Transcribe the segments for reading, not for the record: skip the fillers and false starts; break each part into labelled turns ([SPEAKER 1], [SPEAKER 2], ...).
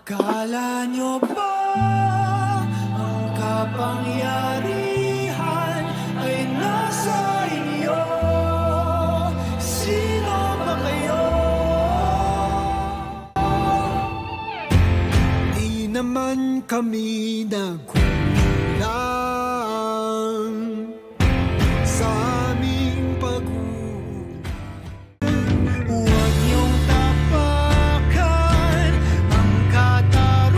[SPEAKER 1] Akala nyo ba ang kapangyarihan ay nasa inyo? Sino ba kayo? Di naman kami nagkulang sa aming pag-uusap. Huwag niyong tapakan ang katarungan.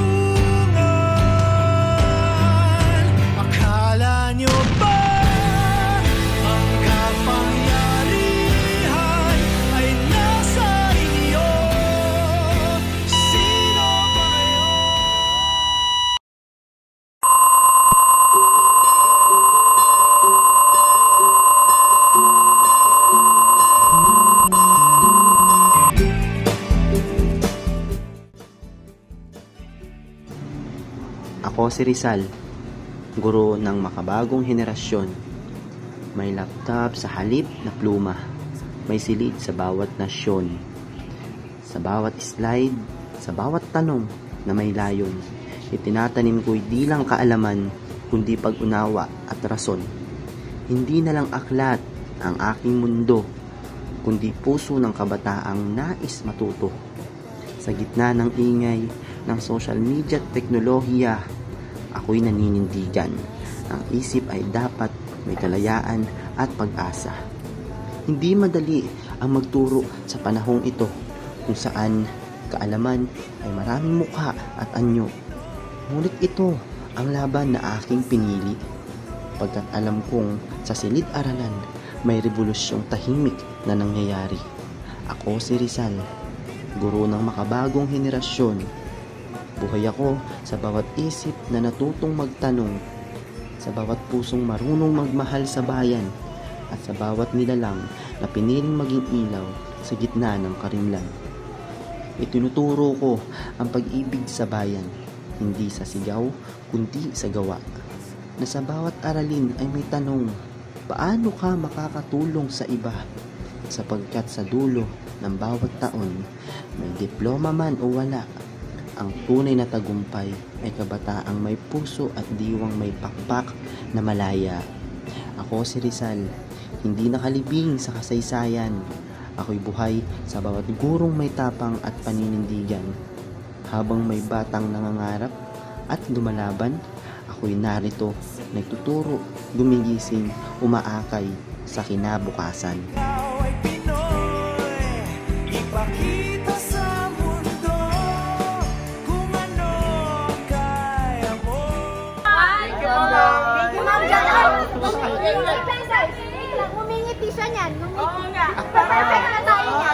[SPEAKER 1] Akala niyo ba ang kapangyarihan ay nasa inyo? Sino ba kayo?
[SPEAKER 2] Ako si Rizal, guro ng makabagong henerasyon. May laptop sa halip na pluma, may silid sa bawat nasyon. Sa bawat slide, sa bawat tanong na may layon, itinatanim ko'y di lang kaalaman, kundi pag-unawa at rason. Hindi na lang aklat ang aking mundo, kundi puso ng kabataang nais matuto. Sa gitna ng ingay ng social media at teknolohiya, ako'y naninindigan. Ang isip ay dapat may kalayaan at pag-asa. Hindi madali ang magturo sa panahong ito, kung saan kaalaman ay maraming mukha at anyo. Ngunit ito ang laban na aking pinili, pagkat alam kong sa silid-aralan may revolusyong tahimik na nangyayari. Ako si Rizal, guro ng makabagong henerasyon. Buhay ako sa bawat isip na natutong magtanong, sa bawat pusong marunong magmahal sa bayan, at sa bawat nilalang na piniling maging ilaw sa gitna ng karimlan. Itinuturo ko ang pag-ibig sa bayan, hindi sa sigaw, kundi sa gawa. Na sa bawat aralin ay may tanong, paano ka makakatulong sa iba? Sapagkat sa dulo ng bawat taon, may diploma man o wala, ang tunay na tagumpay ay kabataang may puso at diwang may pakpak na malaya. Ako si Rizal, hindi nakalibing sa kasaysayan. Ako'y buhay sa bawat gurong may tapang at paninindigan. Habang may batang nangangarap at lumalaban, ako'y narito, nagtuturo, gumigising, umaakay sa kinabukasan.
[SPEAKER 1] Ikaw ay Pinoy, ipakita sa mundo kung ano ang kaya mo.
[SPEAKER 3] Thank you, Ma'am Jana. Ngumingiti siya niyan. Oo nga. Perfect na tayo niya.